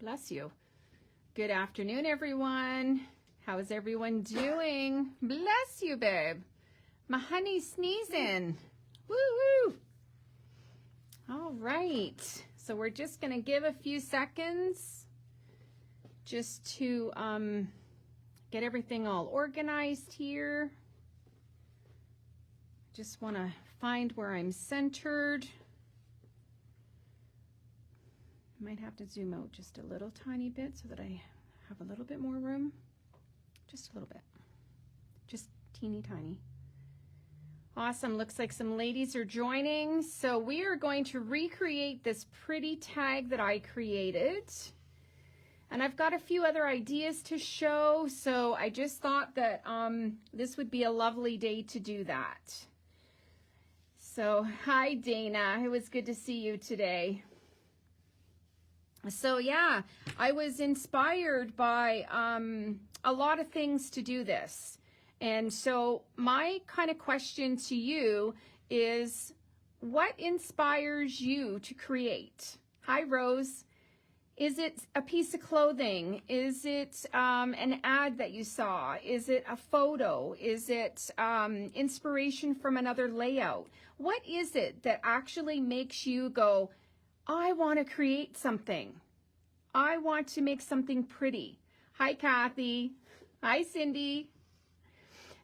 Bless you. Good afternoon, everyone. How is everyone doing? Bless you, babe. My honey's sneezing. Woo-woo. All right. So we're just going to give a few seconds just to get everything all organized here. Just want to find where I'm centered. Might have to zoom out just a little tiny bit so that I have a little bit more room. Just a little bit. Just teeny tiny. Awesome. Looks like some ladies are joining. So we are going to recreate this pretty tag that I created. And I've got a few other ideas to show. So I just thought that this would be a lovely day to do that. So hi, Dana. It was good to see you today. So yeah, I was inspired by a lot of things to do this. And so my kind of question to you is, what inspires you to create? Hi, Rose. Is it a piece of clothing? Is it an ad that you saw? Is it a photo? Is it inspiration from another layout? What is it that actually makes you go, I want to create something. I want to make something pretty. Hi, Kathy. Hi, Cindy.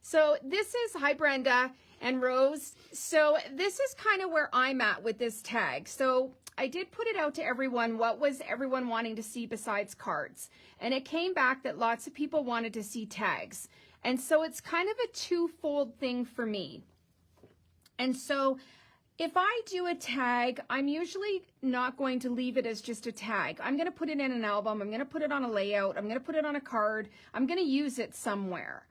So this is, hi, Brenda and Rose. So this is kind of where I'm at with this tag. So I did put it out to everyone. What was everyone wanting to see besides cards? And it came back that lots of people wanted to see tags. And so it's kind of a twofold thing for me. And so if I do a tag, I'm usually not going to leave it as just a tag. I'm going to put it in an album. I'm going to put it on a layout. I'm going to put it on a card. I'm going to use it somewhere.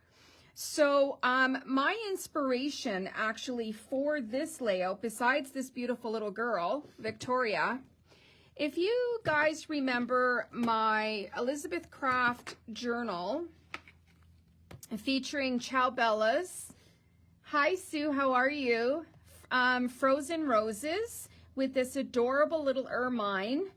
So my inspiration actually for this layout, besides this beautiful little girl, Victoria, if you guys remember my Elizabeth Craft journal featuring Ciao Bellas. Hi, Sue. How are you? Frozen Roses with this adorable little ermine.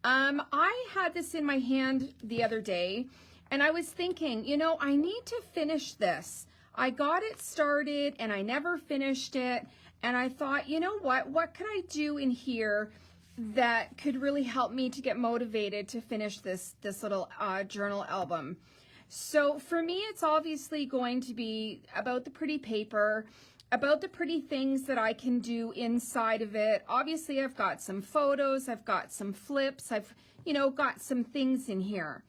I had this in my hand the other day and I was thinking, you know, I need to finish this. I got it started and I never finished it. And I thought, you know what could I do in here that could really help me to get motivated to finish this little journal album? So for me, it's obviously going to be about the pretty paper, about the pretty things that I can do inside of it. Obviously, I've got some photos, I've got some flips, I've, you know, got some things in here.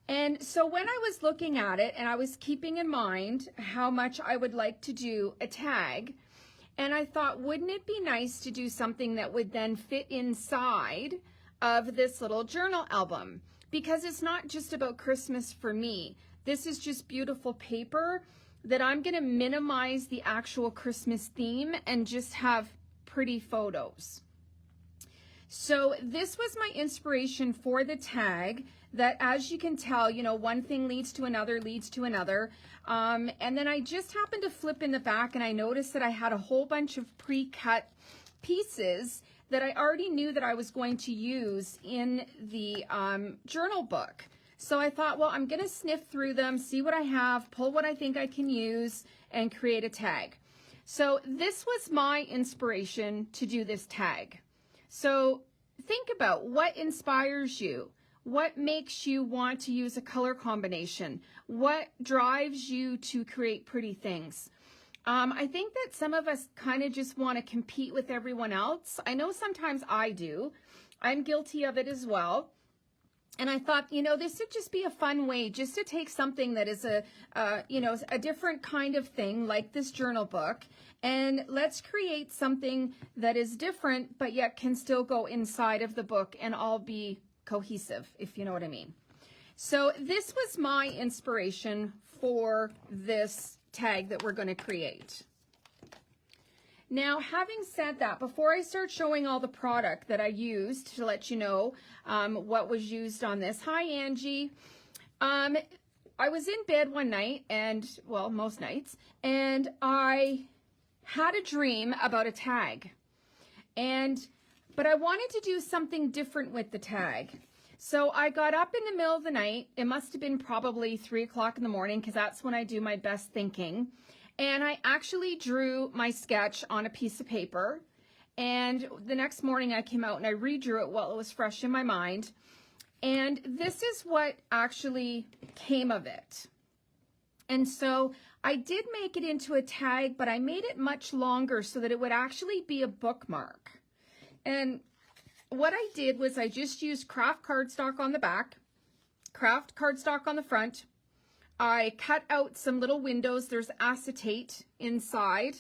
And so when I was looking at it and I was keeping in mind how much I would like to do a tag, and I thought, wouldn't it be nice to do something that would then fit inside of this little journal album? Because it's not just about Christmas for me. This is just beautiful paper that I'm going to minimize the actual Christmas theme and just have pretty photos. So this was my inspiration for the tag, that as you can tell, you know, one thing leads to another, and then I just happened to flip in the back and I noticed that I had a whole bunch of pre-cut pieces that I already knew that I was going to use in the journal book. So I thought, well, I'm going to sniff through them, see what I have, pull what I think I can use, and create a tag. So this was my inspiration to do this tag. So think about what inspires you. What makes you want to use a color combination? What drives you to create pretty things? I think that some of us kind of just want to compete with everyone else. I know sometimes I do. I'm guilty of it as well. And I thought, you know, this would just be a fun way just to take something that is a different kind of thing like this journal book, and let's create something that is different, but yet can still go inside of the book and all be cohesive, if you know what I mean. So this was my inspiration for this tag that we're going to create. Now, having said that, before I start showing all the product that I used to let you know what was used on this. Hi, Angie. I was in bed one night and, well, most nights, and I had a dream about a tag. But I wanted to do something different with the tag. So I got up in the middle of the night. It must have been probably 3 o'clock in the morning because that's when I do my best thinking. And I actually drew my sketch on a piece of paper. And the next morning I came out and I redrew it while it was fresh in my mind. And this is what actually came of it. And so I did make it into a tag, but I made it much longer so that it would actually be a bookmark. And what I did was I just used craft cardstock on the back, craft cardstock on the front. I cut out some little windows. There's acetate inside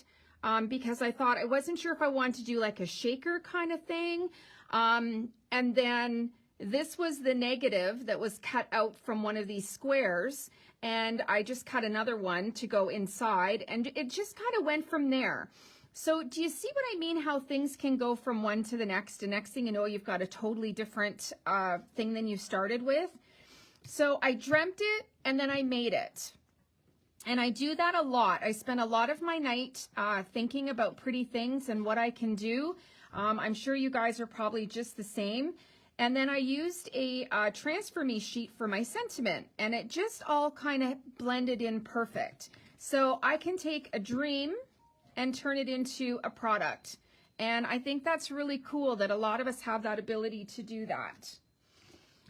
because I thought I wasn't sure if I wanted to do like a shaker kind of thing. And then this was the negative that was cut out from one of these squares. And I just cut another one to go inside, and it just kind of went from there. So do you see what I mean? How things can go from one to the next, and next thing you know, you've got a totally different thing than you started with. So I dreamt it, and then I made it. And I do that a lot. I spend a lot of my night thinking about pretty things and what I can do. I'm sure you guys are probably just the same. And then I used a Transfer Me sheet for my sentiment, and it just all kind of blended in perfect. So I can take a dream and turn it into a product. And I think that's really cool that a lot of us have that ability to do that.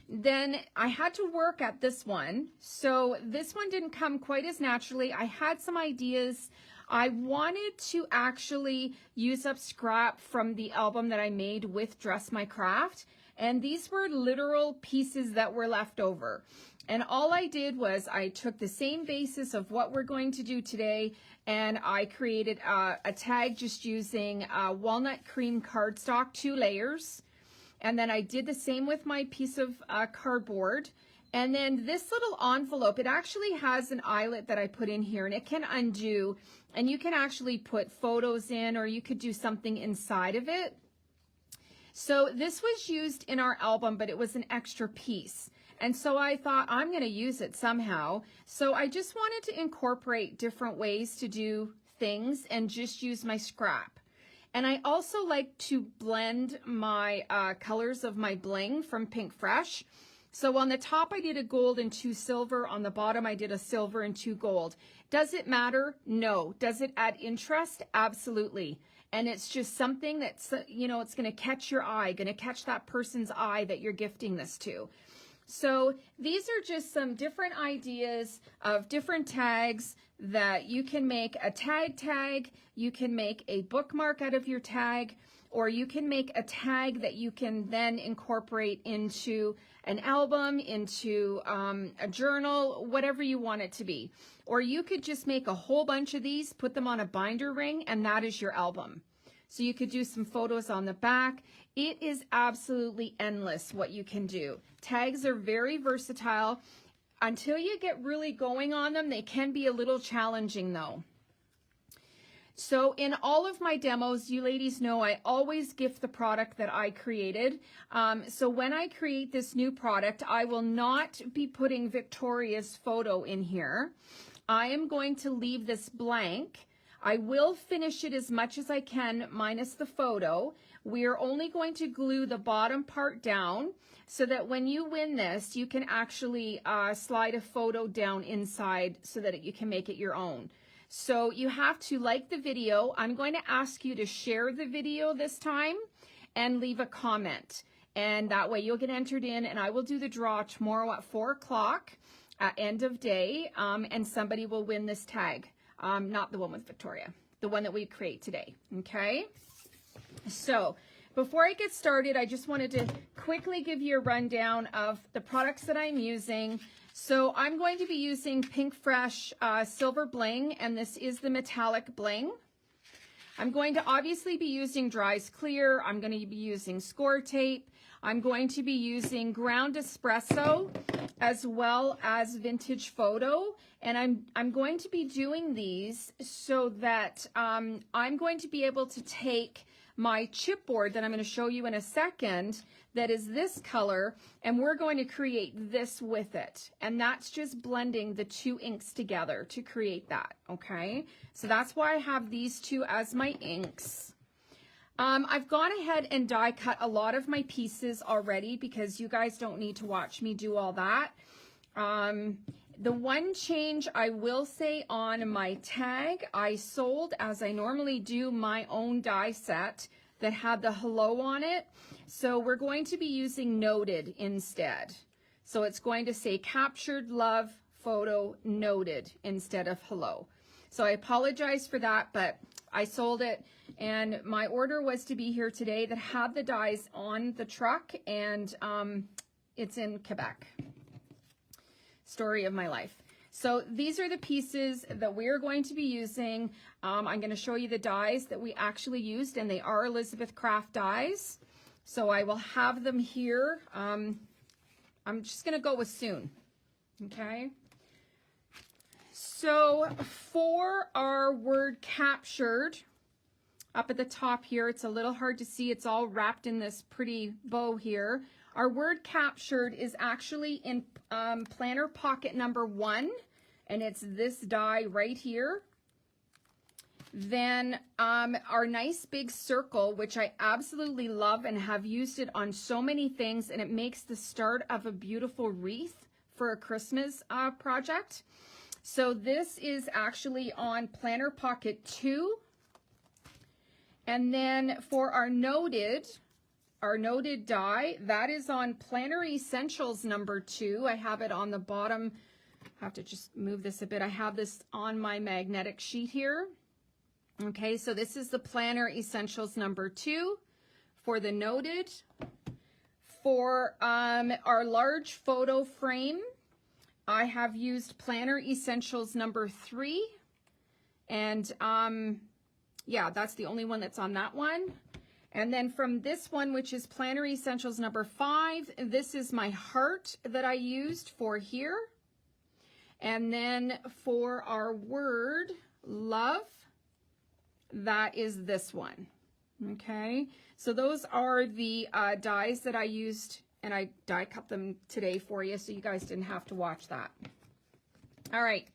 Then I had to work at this one. So this one didn't come quite as naturally. I had some ideas. I wanted to actually use up scrap from the album that I made with Dress My Craft. And these were literal pieces that were left over. And all I did was I took the same basis of what we're going to do today, and I created a tag just using walnut cream cardstock, 2 layers. And then I did the same with my piece of cardboard. And then this little envelope, it actually has an eyelet that I put in here, and it can undo. And you can actually put photos in, or you could do something inside of it. So this was used in our album, but it was an extra piece. And so I thought I'm going to use it somehow. So I just wanted to incorporate different ways to do things and just use my scrap. And I also like to blend my colors of my bling from Pink Fresh. So on the top I did a gold and 2 silver. On the bottom I did a silver and 2 gold. Does it matter? No. Does it add interest? Absolutely. And it's just something that's, you know, it's going to catch your eye, going to catch that person's eye that you're gifting this to. So these are just some different ideas of different tags that you can make a tag, you can make a bookmark out of your tag, or you can make a tag that you can then incorporate into an album, into a journal, whatever you want it to be. Or you could just make a whole bunch of these, put them on a binder ring, and that is your album. So you could do some photos on the back. It is absolutely endless what you can do. Tags are very versatile. Until you get really going on them, they can be a little challenging though. So in all of my demos, you ladies know I always gift the product that I created. So when I create this new product, I will not be putting Victoria's photo in here. I am going to leave this blank. I will finish it as much as I can minus the photo. We are only going to glue the bottom part down so that when you win this, you can actually slide a photo down inside so that you can make it your own. So you have to like the video. I'm going to ask you to share the video this time and leave a comment. And that way you'll get entered in, and I will do the draw tomorrow at 4 o'clock at end of day, and somebody will win this tag. Not the one with Victoria, the one that we create today, okay? So before I get started, I just wanted to quickly give you a rundown of the products that I'm using. So I'm going to be using Pink Fresh Silver Bling, and this is the metallic bling. I'm going to obviously be using Dries Clear. I'm going to be using Score Tape. I'm going to be using Ground Espresso as well as Vintage Photo. And I'm going to be doing these so that I'm going to be able to take my chipboard that I'm going to show you in a second that is this color, and we're going to create this with it. And that's just blending the 2 inks together to create that, okay? So that's why I have these 2 as my inks. I've gone ahead and die cut a lot of my pieces already because you guys don't need to watch me do all that. The one change I will say on my tag, I sold, as I normally do, my own die set that had the hello on it. So we're going to be using noted instead. So it's going to say captured love photo noted instead of hello. So I apologize for that, but I sold it, and my order was to be here today that had the dies on the truck, and it's in Quebec. Story of my life. So these are the pieces that we're going to be using. I'm going to show you the dies that we actually used, and they are Elizabeth Craft dies. So I will have them here. I'm just going to go with soon. Okay. So for our word captured, up at the top here, it's a little hard to see. It's all wrapped in this pretty bow here. Our word captured is actually in planner pocket number 1, and it's this die right here. Then our nice big circle, which I absolutely love and have used it on so many things, and it makes the start of a beautiful wreath for a Christmas project. So this is actually on planner pocket 2. And then for our noted die, that is on Planner Essentials number 2. I have it on the bottom. I have to just move this a bit. I have this on my magnetic sheet here. Okay, so this is the Planner Essentials number 2 for the noted. For our large photo frame, I have used Planner Essentials number 3. And yeah, that's the only one that's on that one. And then from this one, which is Planner Essentials number 5, this is my heart that I used for here. And then for our word, love, that is this one. Okay, so those are the dies that I used, and I die cut them today for you, so you guys didn't have to watch that. All right,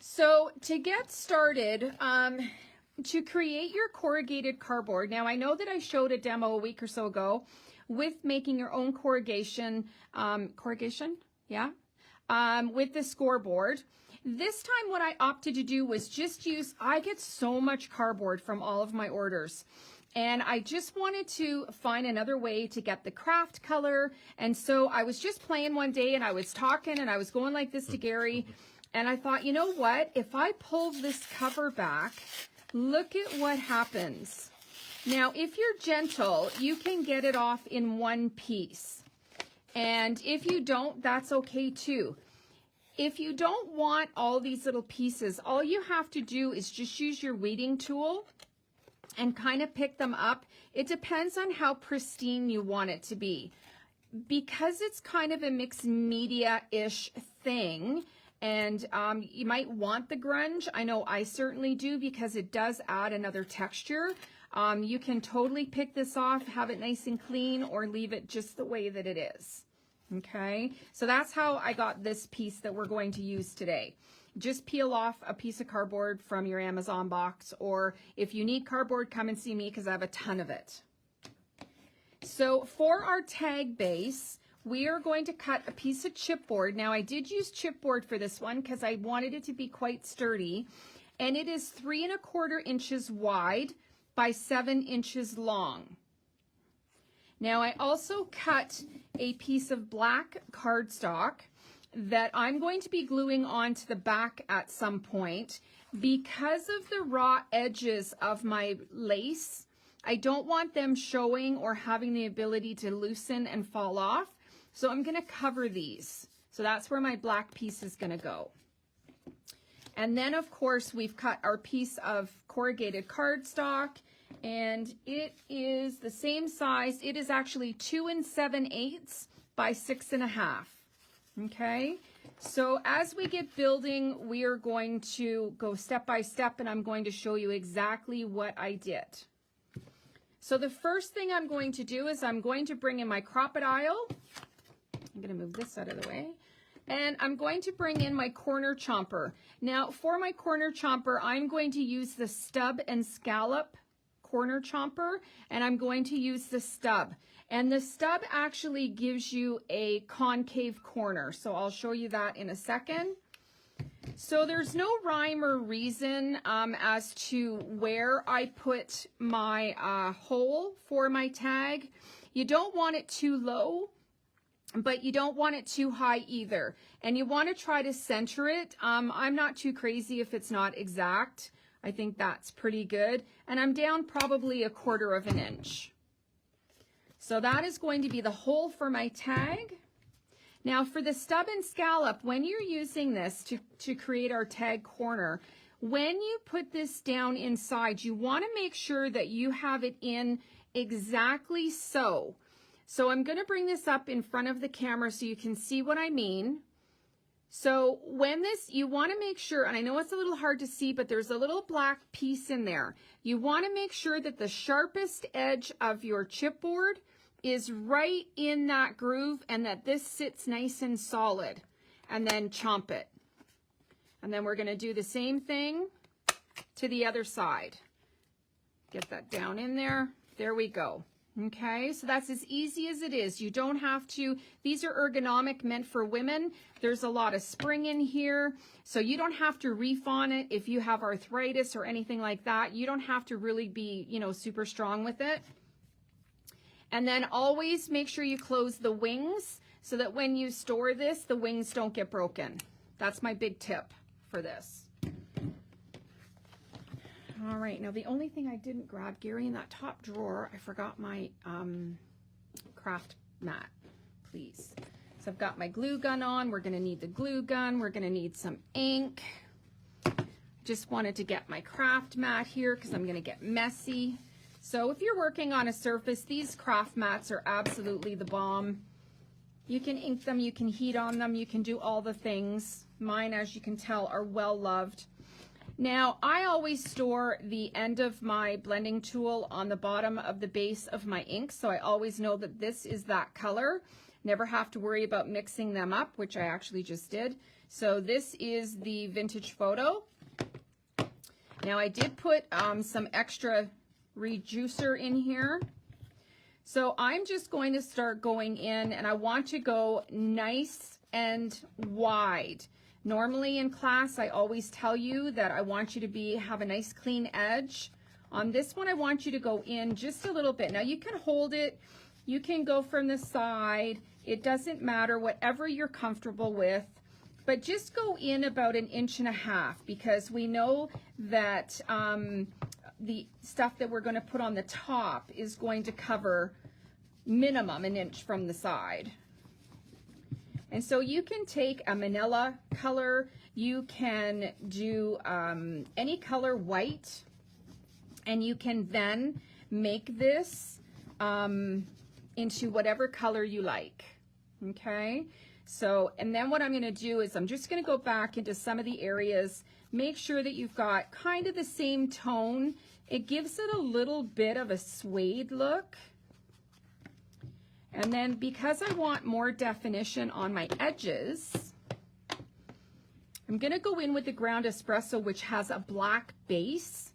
so to get started, to create your corrugated cardboard, now I know that I showed a demo a week or so ago with making your own with the scoreboard. This time what I opted to do was just use, I get so much cardboard from all of my orders, and I just wanted to find another way to get the craft color. And so I was just playing one day, and I was talking, and I was going like this to Gary, and I thought, you know what, if I pull this cover back, look at what happens. Now, if you're gentle, you can get it off in one piece. And if you don't, that's okay too. If you don't want all these little pieces, all you have to do is just use your weeding tool and kind of pick them up. It depends on how pristine you want it to be. Because it's kind of a mixed media-ish thing, and you might want the grunge. I know I certainly do, because it does add another texture. You can totally pick this off, have it nice and clean, or leave it just the way that it is. Okay, so that's how I got this piece that we're going to use today. Just peel off a piece of cardboard from your Amazon box, or if you need cardboard, come and see me because I have a ton of it. So for our tag base, we are going to cut a piece of chipboard. Now I did use chipboard for this one because I wanted it to be quite sturdy, and it is 3 1/4 inches wide by 7 inches long. Now I also cut a piece of black cardstock that I'm going to be gluing onto the back at some point. Because of the raw edges of my lace, I don't want them showing or having the ability to loosen and fall off. So I'm going to cover these. So that's where my black piece is going to go. And then of course we've cut our piece of corrugated cardstock, and it is the same size. It is actually 2 7/8 by 6 1/2. Okay, so as we get building, we are going to go step by step, and I'm going to show you exactly what I did. So the first thing I'm going to do is I'm going to bring in my Crop-A-Dile. I'm going to move this out of the way. And I'm going to bring in my corner chomper. Now for my corner chomper, I'm going to use the stub and scallop corner chomper, and I'm going to use the stub. And the stub actually gives you a concave corner. So I'll show you that in a second. So there's no rhyme or reason as to where I put my hole for my tag. You don't want it too low, but you don't want it too high either. And you want to try to center it. I'm not too crazy if it's not exact. I think that's pretty good. And I'm down probably 1/4 inch. So that is going to be the hole for my tag. Now for the stub and scallop, when you're using this to create our tag corner, when you put this down inside, you want to make sure that you have it in exactly so. So I'm going to bring this up in front of the camera so you can see what I mean. So when this, you want to make sure, and I know it's a little hard to see, but there's a little black piece in there. You want to make sure that the sharpest edge of your chipboard is right in that groove and that this sits nice and solid, and then chomp it. And then we're going to do the same thing to the other side. Get that down in there. There we go. Okay, so that's as easy as it is. You don't have to, these are ergonomic, meant for women. There's a lot of spring in here, so you don't have to reef on it if you have arthritis or anything like that. You don't have to really be, you know, super strong with it. And then always make sure you close the wings so that when you store this, the wings don't get broken. That's my big tip for this. All right, now the only thing I didn't grab, Gary, in that top drawer, I forgot my craft mat, please. So I've got my glue gun on. We're gonna need the glue gun. We're gonna need some ink. Just wanted to get my craft mat here because I'm gonna get messy. So if you're working on a surface, these craft mats are absolutely the bomb. You can ink them, you can heat on them, you can do all the things. Mine, as you can tell, are well loved. Now, I always store the end of my blending tool on the bottom of the base of my ink, so I always know that this is that color. Never have to worry about mixing them up, which I actually just did. So this is the Vintage Photo. Now, I did put some extra rejuicer in here. So I'm just going to start going in, and I want to go nice and wide. Normally in class, I always tell you that I want you to have a nice clean edge. On this one, I want you to go in just a little bit. Now you can hold it, you can go from the side. It doesn't matter, whatever you're comfortable with, but just go in about 1.5 inches because we know that the stuff that we're going to put on the top is going to cover minimum 1 inch from the side. And so you can take a manila color, you can do any color white, and you can then make this into whatever color you like, okay? So, and then what I'm gonna do is I'm just gonna go back into some of the areas, make sure that you've got kind of the same tone. It gives it a little bit of a suede look. And then because I want more definition on my edges, I'm gonna go in with the Ground Espresso, which has a black base.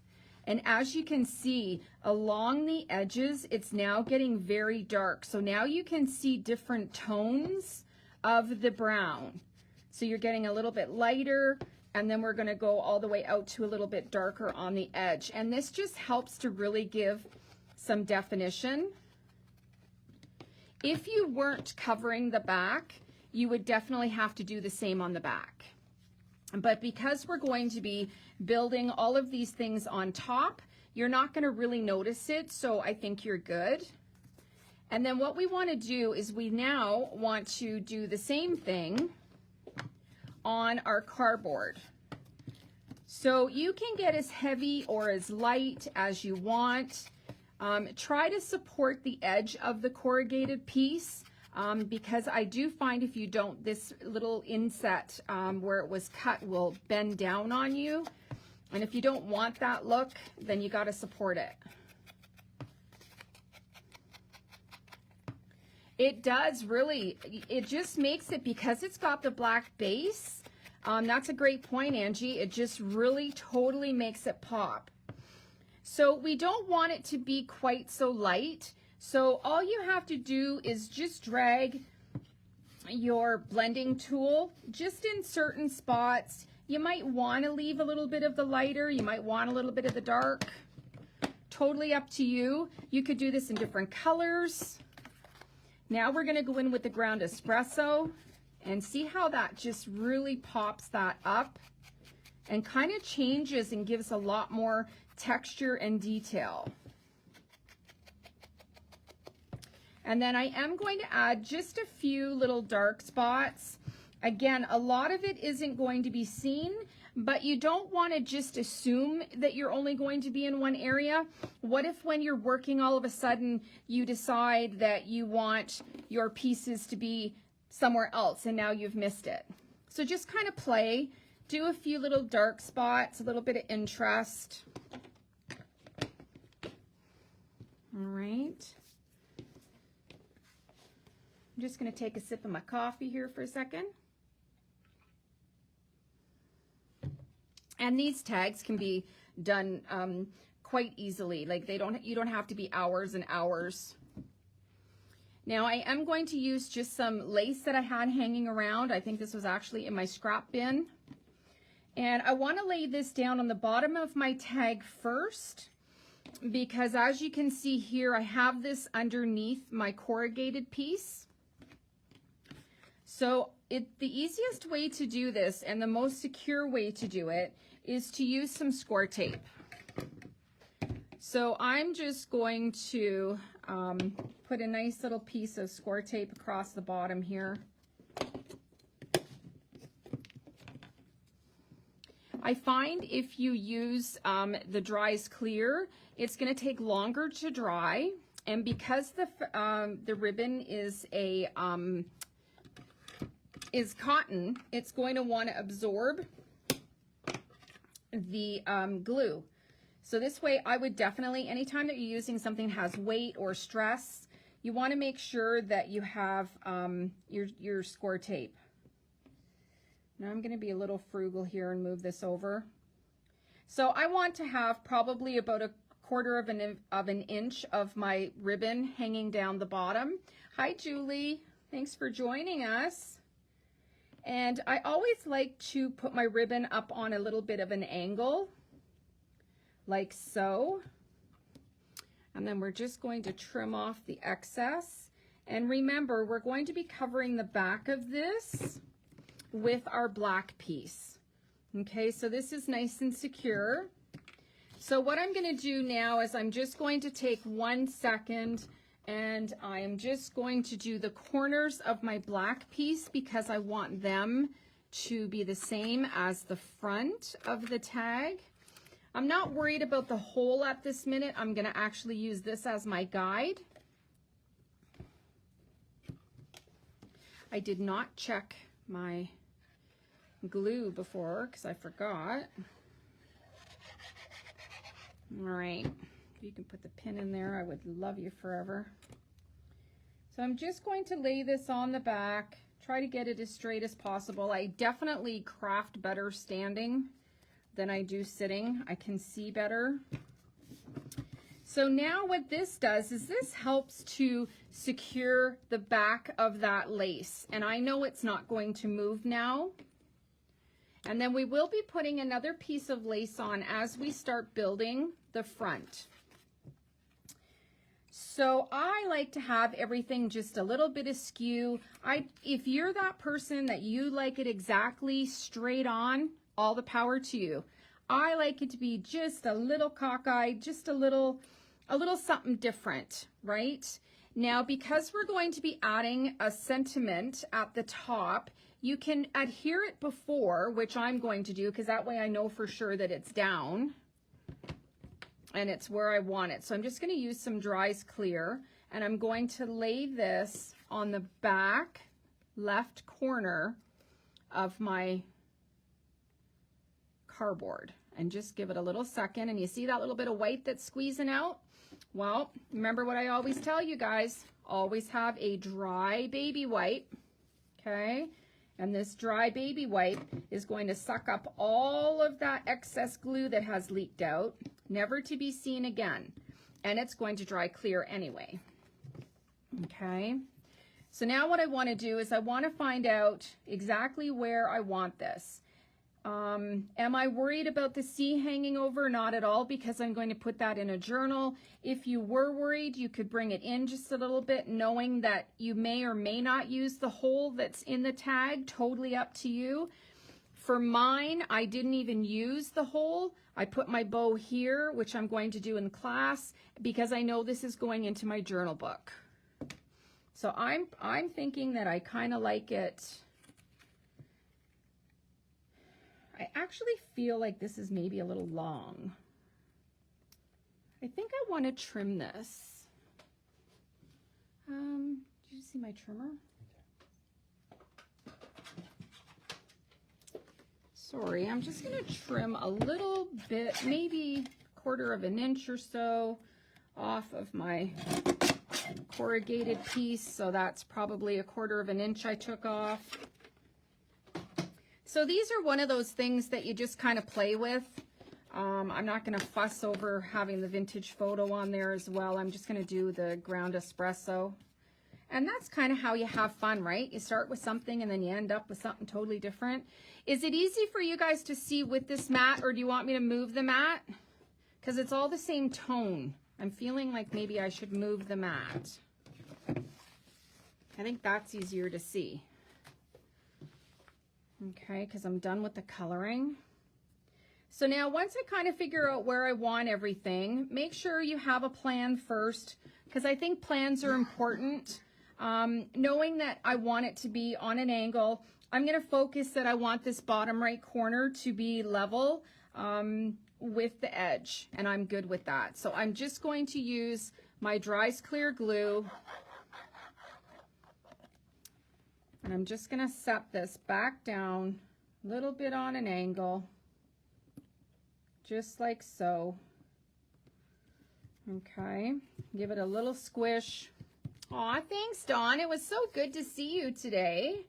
And as you can see, along the edges, it's now getting very dark. So now you can see different tones of the brown. So you're getting a little bit lighter, and then we're gonna go all the way out to a little bit darker on the edge. And this just helps to really give some definition. If you weren't covering the back, you would definitely have to do the same on the back. But because we're going to be building all of these things on top, you're not going to really notice it, so I think you're good. And then what we want to do is we now want to do the same thing on our cardboard. So you can get as heavy or as light as you want. Try to support the edge of the corrugated piece because I do find if you don't, this little inset where it was cut will bend down on you. And if you don't want that look, then you got to support it. It does really, it just makes it, because it's got the black base, that's a great point, Angie. It just really totally makes it pop. So we don't want it to be quite so light. So all you have to do is just drag your blending tool just in certain spots. You might want to leave a little bit of the lighter, you might want a little bit of the dark. Totally up to you. You could do this in different colors. Now we're going to go in with the ground espresso and see how that just really pops that up and kind of changes and gives a lot more texture and detail. And then I am going to add just a few little dark spots. Again, a lot of it isn't going to be seen, but you don't want to just assume that you're only going to be in one area. What if when you're working all of a sudden you decide that you want your pieces to be somewhere else and now you've missed it? So just kind of play, do a few little dark spots, a little bit of interest. All right. I'm just going to take a sip of my coffee here for a second. And these tags can be done quite easily. Like you don't have to be hours and hours. Now I am going to use just some lace that I had hanging around. I think this was actually in my scrap bin. And I want to lay this down on the bottom of my tag first, because as you can see here, I have this underneath my corrugated piece. So the easiest way to do this and the most secure way to do it is to use some score tape. So I'm just going to put a nice little piece of score tape across the bottom here. I find if you use the Dries Clear, it's going to take longer to dry, and because the ribbon is cotton, it's going to want to absorb the glue. So this way, I would definitely, anytime that you're using something that has weight or stress, you want to make sure that you have your score tape. Now I'm going to be a little frugal here and move this over. So I want to have probably about a quarter of an inch of my ribbon hanging down the bottom. Hi, Julie. Thanks for joining us. And I always like to put my ribbon up on a little bit of an angle, like so. And then we're just going to trim off the excess. And remember, we're going to be covering the back of this with our black piece. Okay, so this is nice and secure. So what I'm going to do now is I'm just going to take 1 second and I am just going to do the corners of my black piece because I want them to be the same as the front of the tag. I'm not worried about the hole at this minute. I'm going to actually use this as my guide. I did not check my glue before because I forgot. All right, if you can put the pin in there, I would love you forever. So I'm just going to lay this on the back, try to get it as straight as possible. I definitely craft better standing than I do sitting. I can see better. So now what this does is this helps to secure the back of that lace. And I know it's not going to move now. And then we will be putting another piece of lace on as we start building the front. So I like to have everything just a little bit askew. If you're that person that you like it exactly straight on, all the power to you. I like it to be just a little cockeyed, just a little something different, right? Now, because we're going to be adding a sentiment at the top, you can adhere it before, which I'm going to do because that way I know for sure that it's down and it's where I want it. So I'm just going to use some Dries Clear and I'm going to lay this on the back left corner of my cardboard and just give it a little second. And you see that little bit of white that's squeezing out? Well, remember what I always tell you guys, always have a dry baby wipe, okay? And this dry baby wipe is going to suck up all of that excess glue that has leaked out. never to be seen again. And it's going to dry clear anyway. Okay. So now what I want to do is I want to find out exactly where I want this. Am I worried about the C hanging over? Not at all, because I'm going to put that in a journal. If you were worried, you could bring it in just a little bit, knowing that you may or may not use the hole that's in the tag. Totally up to you. For mine, I didn't even use the hole. I put my bow here, which I'm going to do in class, because I know this is going into my journal book. So I'm thinking that I kind of like it. I actually feel like this is maybe a little long. I think I want to trim this. Did you see my trimmer? Sorry, I'm just going to trim a little bit, maybe 1/4 of an inch or so off of my corrugated piece. So that's probably 1/4 of an inch I took off. So these are one of those things that you just kind of play with. I'm not going to fuss over having the vintage photo on there as well. I'm just going to do the ground espresso. And that's kind of how you have fun, right? You start with something and then you end up with something totally different. Is it easy for you guys to see with this mat, or do you want me to move the mat? Because it's all the same tone. I'm feeling like maybe I should move the mat. I think that's easier to see. Okay, because I'm done with the coloring. So now once I kind of figure out where I want everything, make sure you have a plan first, because I think plans are important. Knowing that I want it to be on an angle, I'm going to focus that I want this bottom right corner to be level with the edge, and I'm good with that. So I'm just going to use my Dries Clear glue. And I'm just going to set this back down a little bit on an angle, just like so. Okay, give it a little squish. Aw, thanks, Dawn. It was so good to see you today.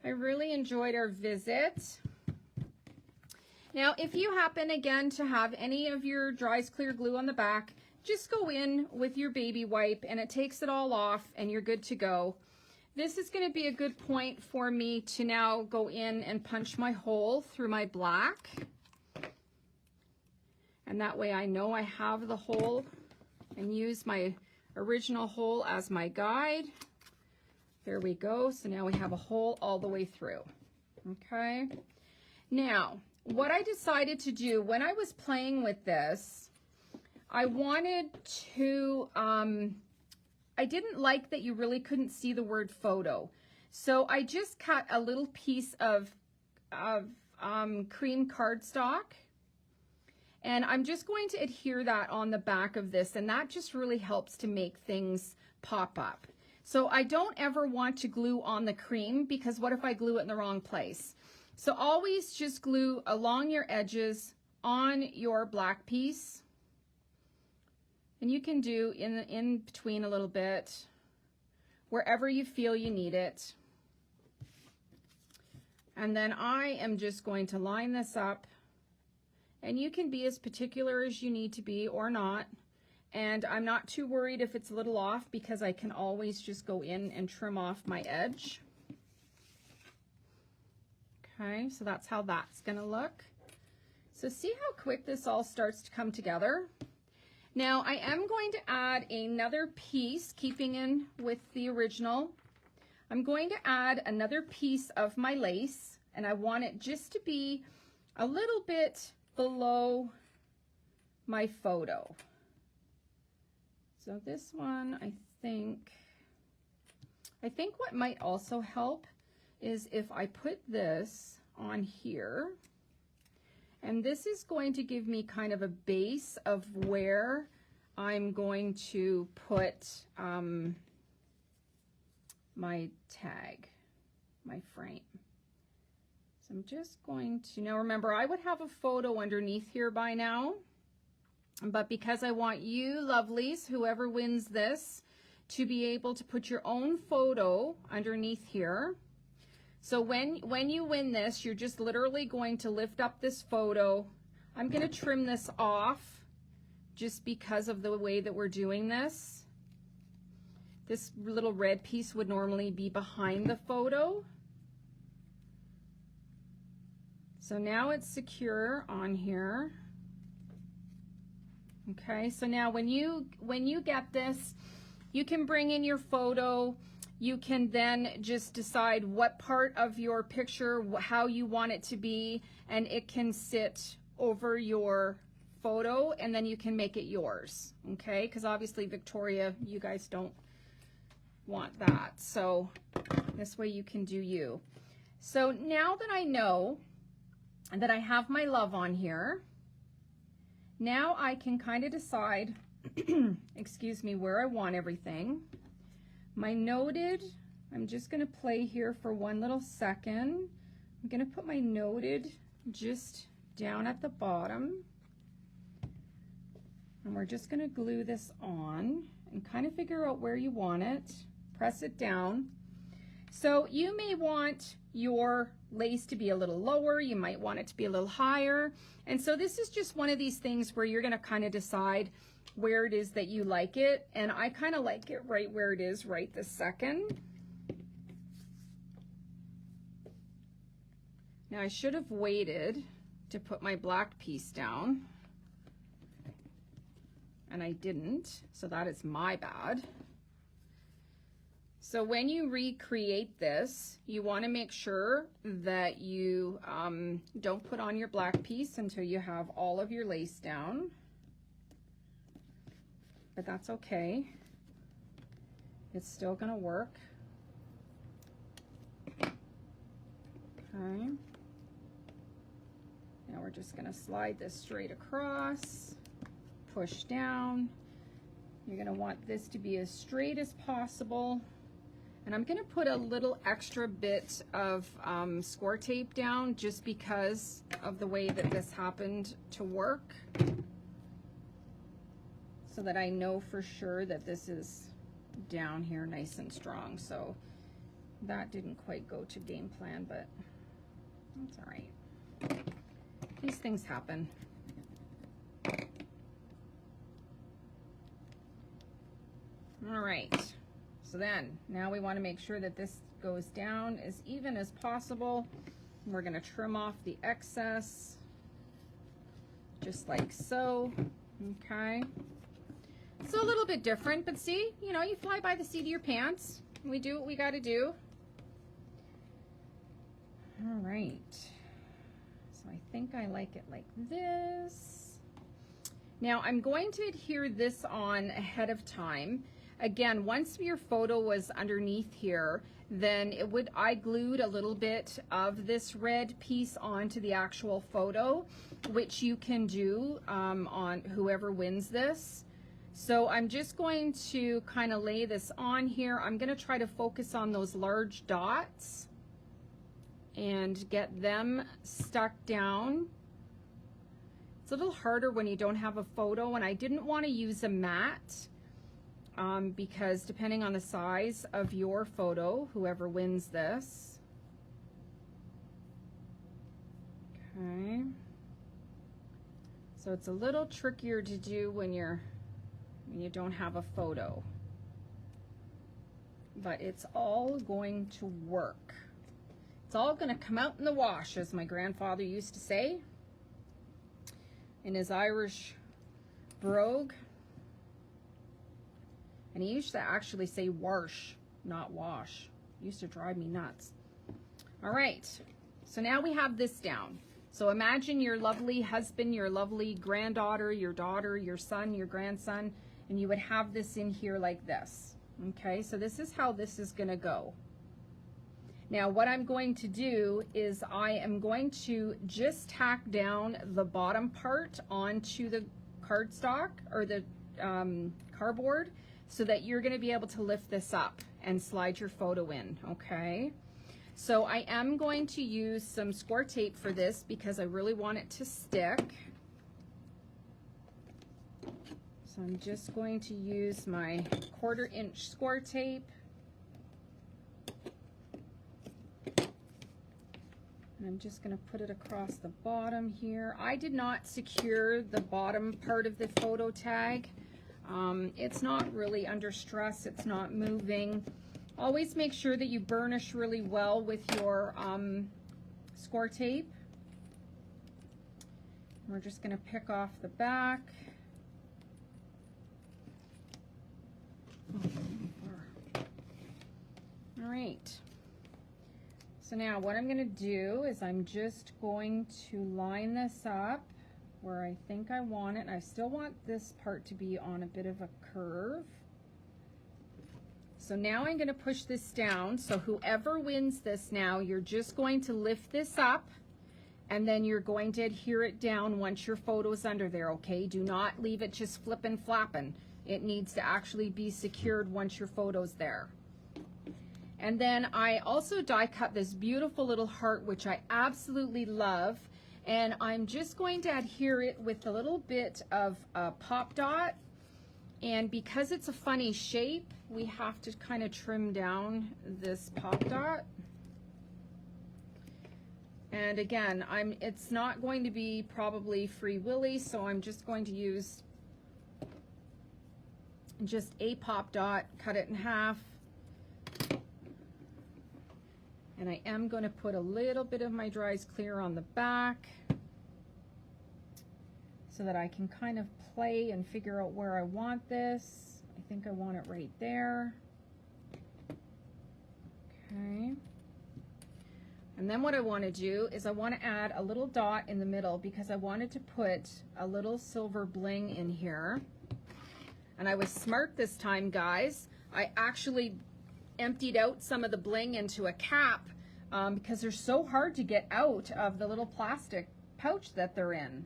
I really enjoyed our visit. Now, if you happen again to have any of your Dries Clear glue on the back, just go in with your baby wipe and it takes it all off and you're good to go. This is going to be a good point for me to now go in and punch my hole through my black. And that way I know I have the hole, and use my original hole as my guide. There we go. So now we have a hole all the way through. Okay. Now, what I decided to do when I was playing with this, I wanted to, I didn't like that you really couldn't see the word photo. So I just cut a little piece of cream cardstock, and I'm just going to adhere that on the back of this, and that just really helps to make things pop up. So I don't ever want to glue on the cream, because what if I glue it in the wrong place? So always just glue along your edges on your black piece. And you can do in between a little bit, wherever you feel you need it. And then I am just going to line this up, and you can be as particular as you need to be or not. And I'm not too worried if it's a little off, because I can always just go in and trim off my edge. Okay, so that's how that's gonna look. So see how quick this all starts to come together? Now I am going to add another piece, keeping in with the original. I'm going to add another piece of my lace, and I want it just to be a little bit below my photo. So this one, I think what might also help is if I put this on here. And this is going to give me kind of a base of where I'm going to put my tag, my frame. So I'm just going to, now remember, I would have a photo underneath here by now, but because I want you lovelies, whoever wins this, to be able to put your own photo underneath here. So when you win this, you're just literally going to lift up this photo. I'm going to trim this off just because of the way that we're doing this. This little red piece would normally be behind the photo. So now it's secure on here. Okay, so now when you get this, you can bring in your photo. You can then just decide what part of your picture, how you want it to be, and it can sit over your photo, and then you can make it yours, okay? Because obviously, Victoria, you guys don't want that. So this way you can do you. So now that I know that I have my love on here, now I can kind of decide, excuse me, where I want everything. My noted, I'm just going to play here for one little second. I'm going to put my noted just down at the bottom. And we're just going to glue this on and kind of figure out where you want it. Press it down. So you may want your lace to be a little lower, you might want it to be a little higher. And so this is just one of these things where you're going to kind of decide where it is that you like it. And I kind of like it right where it is right this second. Now I should have waited to put my black piece down, and I didn't, so that is my bad. So when you recreate this, you want to make sure that you don't put on your black piece until you have all of your lace down. But that's okay. It's still going to work. Okay. Now we're just going to slide this straight across, push down. You're going to want this to be as straight as possible. And I'm going to put a little extra bit of score tape down just because of the way that this happened to work, so that I know for sure that this is down here nice and strong. So that didn't quite go to game plan, but that's all right. These things happen. All right. So then, now we want to make sure that this goes down as even as possible. We're going to trim off the excess, just like so. Okay. It's a little bit different, but see, you know, you fly by the seat of your pants. We do what we got to do. All right. So I think I like it like this. Now I'm going to adhere this on ahead of time. Again, once your photo was underneath here, then I glued a little bit of this red piece onto the actual photo, which you can do on whoever wins this. So I'm just going to kind of lay this on here. I'm going to try to focus on those large dots and get them stuck down. It's a little harder when you don't have a photo, and I didn't want to use a matte. Because depending on the size of your photo, whoever wins this. Okay. So it's a little trickier to do when you don't have a photo. But it's all going to work. It's all going to come out in the wash, as my grandfather used to say in his Irish brogue. And he used to actually say warsh, not wash. It used to drive me nuts. All right, so now we have this down. So imagine your lovely husband, your lovely granddaughter, your daughter, your son, your grandson, and you would have this in here like this. Okay, so this is how this is gonna go. Now what I'm going to do is I am going to just tack down the bottom part onto the cardstock or the cardboard, so that you're going to be able to lift this up and slide your photo in, okay? So I am going to use some score tape for this because I really want it to stick. So I'm just going to use my 1/4 inch score tape. And I'm just going to put it across the bottom here. I did not secure the bottom part of the photo tag. It's not really under stress. It's not moving. Always make sure that you burnish really well with your score tape. We're just going to pick off the back. All right. So now what I'm going to do is I'm just going to line this up where I think I want it. I still want this part to be on a bit of a curve. So now I'm going to push this down. So whoever wins this now, you're just going to lift this up and then you're going to adhere it down once your photo's under there, okay? Do not leave it just flipping flapping. It needs to actually be secured once your photo's there. And then I also die cut this beautiful little heart, which I absolutely love. And I'm just going to adhere it with a little bit of pop dot. And because it's a funny shape, we have to kind of trim down this pop dot. And again, it's not going to be probably Free Willy, so I'm just going to use just a pop dot, cut it in half. And I am going to put a little bit of my Dries Clear on the back so that I can kind of play and figure out where I want this. I think I want it right there. Okay. And then what I want to do is I want to add a little dot in the middle because I wanted to put a little silver bling in here. And I was smart this time, guys. I actually emptied out some of the bling into a cap because they're so hard to get out of the little plastic pouch that they're in.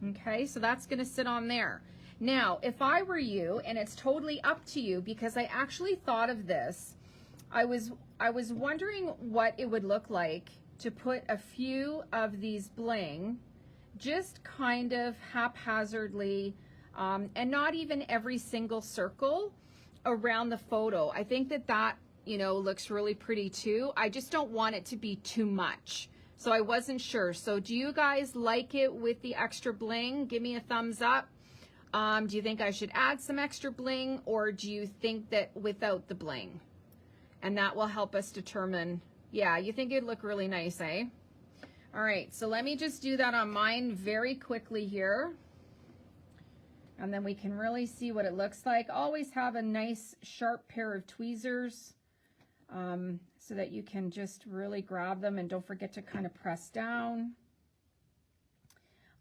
Okay, so that's going to sit on there. Now, if I were you, and it's totally up to you because I actually thought of this, I was wondering what it would look like to put a few of these bling just kind of haphazardly and not even every single circle around the photo. I think that you know, looks really pretty too. I just don't want it to be too much. So I wasn't sure. So do you guys like it with the extra bling? Give me a thumbs up. Do you think I should add some extra bling, or do you think that without the bling? And that will help us determine. Yeah, you think it'd look really nice, eh? All right, so let me just do that on mine very quickly here. And then we can really see what it looks like. Always have a nice sharp pair of tweezers so that you can just really grab them, and don't forget to kind of press down.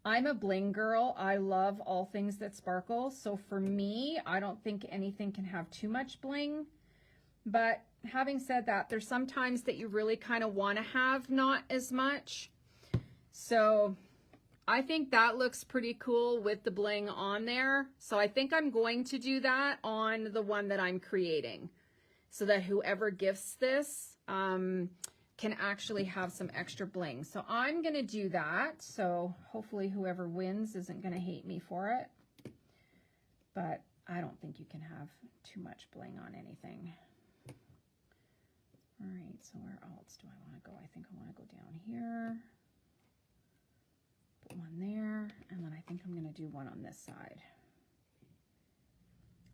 I'm a bling girl. I love all things that sparkle. So for me, I don't think anything can have too much bling. But having said that, there's some times that you really kind of want to have not as much. So I think that looks pretty cool with the bling on there. So I think I'm going to do that on the one that I'm creating so that whoever gifts this can actually have some extra bling. So I'm going to do that. So hopefully whoever wins isn't going to hate me for it. But I don't think you can have too much bling on anything. All right, so where else do I want to go? I think I want to go down here. Put one there, and then I think I'm going to do one on this side.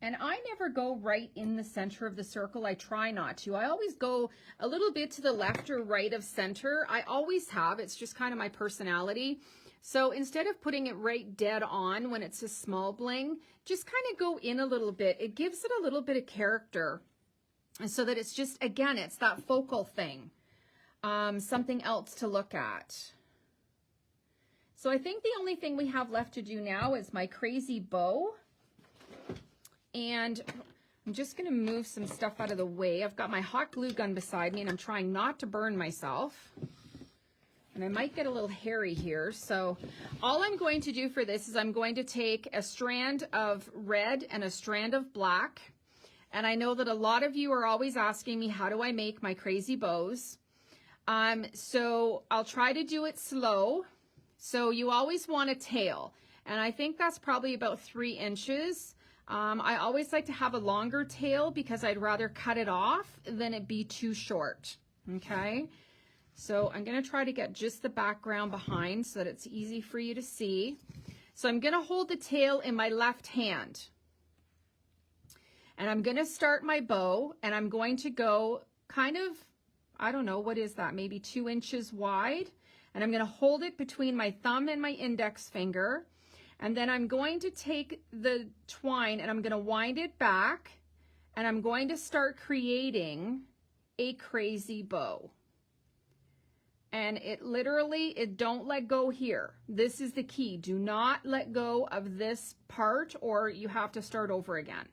And I never go right in the center of the circle. I try not to. I always go a little bit to the left or right of center. I always have. It's just kind of my personality. So instead of putting it right dead on when it's a small bling, just kind of go in a little bit. It gives it a little bit of character so that it's just, again, it's that focal thing. Something else to look at. So I think the only thing we have left to do now is my crazy bow. And I'm just going to move some stuff out of the way. I've got my hot glue gun beside me, and I'm trying not to burn myself. And I might get a little hairy here. So all I'm going to do for this is I'm going to take a strand of red and a strand of black. And I know that a lot of you are always asking me, how do I make my crazy bows? So I'll try to do it slow. So you always want a tail. And I think that's probably about 3 inches. I always like to have a longer tail because I'd rather cut it off than it be too short. Okay. So I'm going to try to get just the background behind so that it's easy for you to see. So I'm going to hold the tail in my left hand. And I'm going to start my bow, and I'm going to go kind of, I don't know, what is that? Maybe 2 inches wide. And I'm going to hold it between my thumb and my index finger. And then I'm going to take the twine and I'm going to wind it back, and I'm going to start creating a crazy bow. And it literally, don't let go here. This is the key. Do not let go of this part or you have to start over again.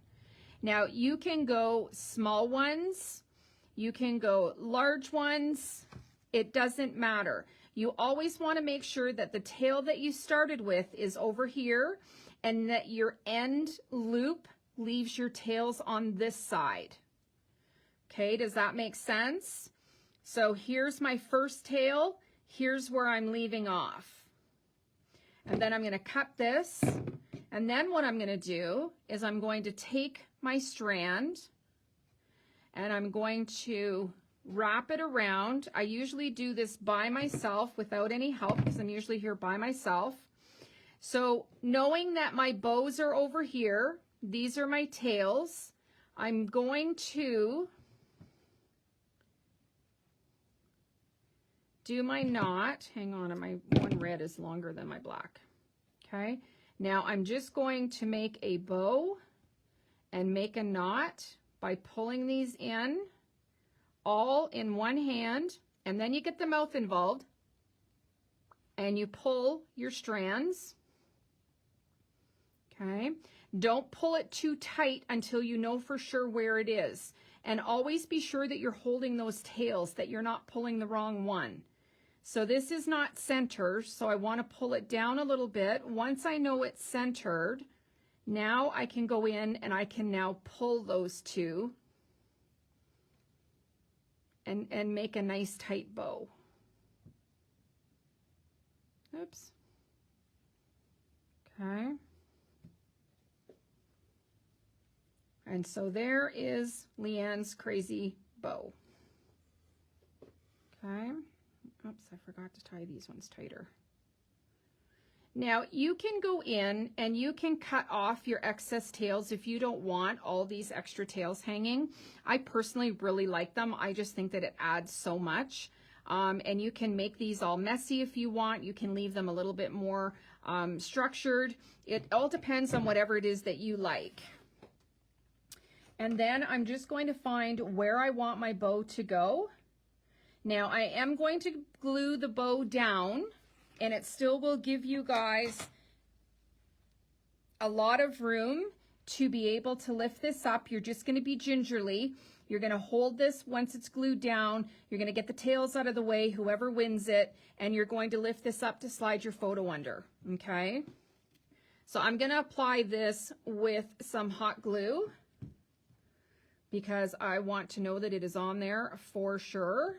Now you can go small ones, you can go large ones, it doesn't matter. You always want to make sure that the tail that you started with is over here and that your end loop leaves your tails on this side. Okay, does that make sense? So here's my first tail, here's where I'm leaving off. And then I'm going to cut this, and then what I'm going to do is I'm going to take my strand and I'm going to wrap it around. I usually do this by myself without any help because I'm usually here by myself. So knowing that my bows are over here, these are my tails, I'm going to do my knot. Hang on, my one red is longer than my black. Okay, now I'm just going to make a bow and make a knot by pulling these in all in one hand, and then you get the mouth involved and you pull your strands. Okay, don't pull it too tight until you know for sure where it is, and always be sure that you're holding those tails, that you're not pulling the wrong one. So this is not centered, so I want to pull it down a little bit. Once I know it's centered, now I can go in and I can now pull those two and make a nice tight bow. Oops. Okay. And so there is Leanne's crazy bow. Okay. Oops, I forgot to tie these ones tighter. Now you can go in and you can cut off your excess tails if you don't want all these extra tails hanging. I personally really like them. I just think that it adds so much. And you can make these all messy if you want. You can leave them a little bit more structured. It all depends on whatever it is that you like. And then I'm just going to find where I want my bow to go. Now I am going to glue the bow down, and it still will give you guys a lot of room to be able to lift this up. You're just going to be gingerly. You're going to hold this once it's glued down. You're going to get the tails out of the way, whoever wins it, and you're going to lift this up to slide your photo under, okay? So I'm going to apply this with some hot glue because I want to know that it is on there for sure.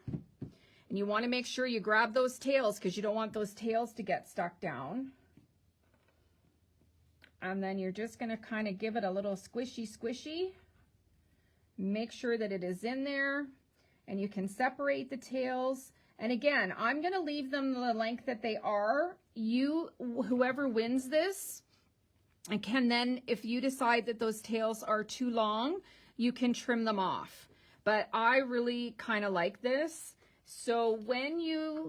And you want to make sure you grab those tails because you don't want those tails to get stuck down. And then you're just going to kind of give it a little squishy. Make sure that it is in there, and you can separate the tails. And again, I'm going to leave them the length that they are. Whoever wins this, and can then, if you decide that those tails are too long, you can trim them off. But I really kind of like this. So when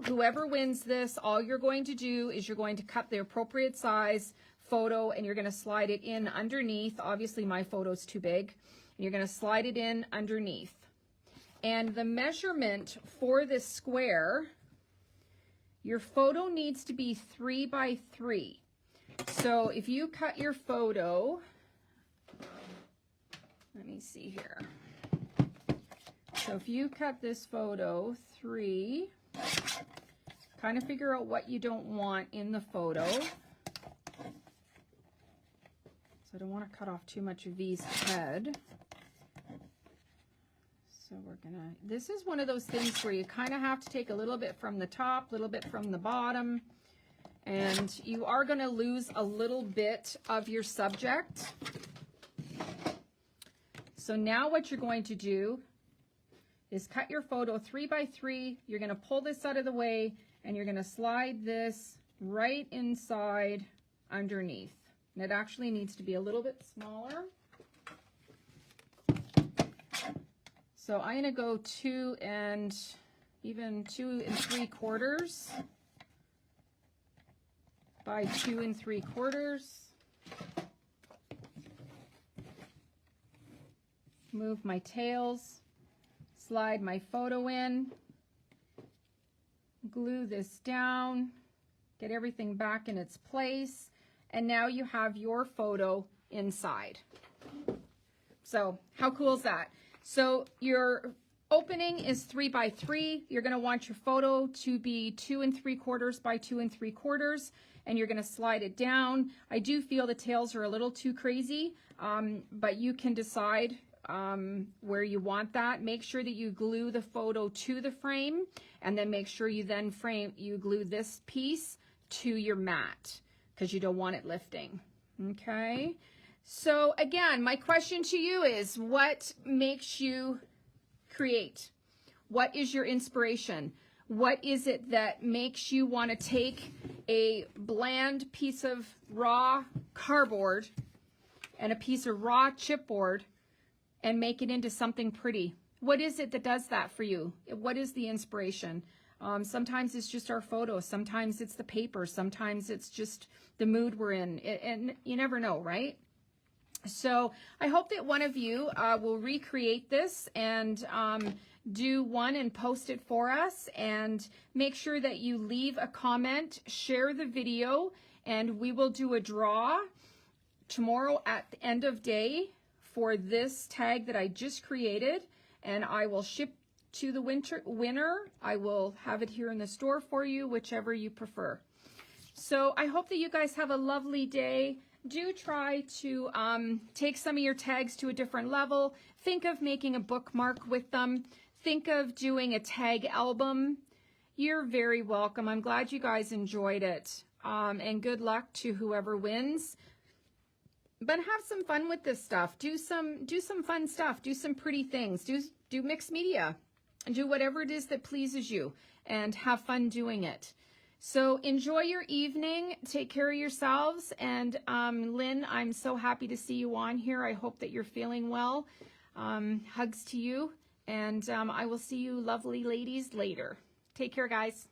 whoever wins this, all you're going to do is you're going to cut the appropriate size photo and you're going to slide it in underneath. Obviously my photo's too big. And you're going to slide it in underneath. And the measurement for this square, your photo needs to be 3 by 3. So if you cut your photo, let me see here. So if you cut this photo 3, kind of figure out what you don't want in the photo. So I don't want to cut off too much of V's head. So we're gonna, this is one of those things where you kind of have to take a little bit from the top, a little bit from the bottom, and you are going to lose a little bit of your subject. So now what you're going to do is cut your photo 3 by 3. You're going to pull this out of the way and you're going to slide this right inside underneath. And it actually needs to be a little bit smaller. So I'm going to go 2 and 3/4 by 2 3/4. Move my tails, slide my photo in, glue this down, get everything back in its place, and now you have your photo inside. So how cool is that? So your opening is 3 by 3. You're going to want your photo to be 2 3/4 by 2 3/4, and you're going to slide it down. I do feel the tails are a little too crazy, but you can decide where you want that. Make sure that you glue the photo to the frame, and then make sure you glue this piece to your mat because you don't want it lifting. Okay. So again, my question to you is, what makes you create? What is your inspiration? What is it that makes you want to take a bland piece of raw cardboard and a piece of raw chipboard and make it into something pretty? What is it that does that for you? What is the inspiration? Sometimes it's just our photos. Sometimes it's the paper. Sometimes it's just the mood we're in. And you never know, right? So I hope that one of you will recreate this and do one and post it for us. And make sure that you leave a comment, share the video, and we will do a draw tomorrow at the end of day for this tag that I just created, and I will ship to the winner. I will have it here in the store for you, whichever you prefer. So I hope that you guys have a lovely day. Do try to take some of your tags to a different level. Think of making a bookmark with them. Think of doing a tag album. You're very welcome. I'm glad you guys enjoyed it. And good luck to whoever wins. But have some fun with this stuff. Do some fun stuff. Do some pretty things. Do mixed media. Do whatever it is that pleases you, and have fun doing it. So enjoy your evening. Take care of yourselves. And Lynn, I'm so happy to see you on here. I hope that you're feeling well. Hugs to you. And I will see you lovely ladies later. Take care, guys.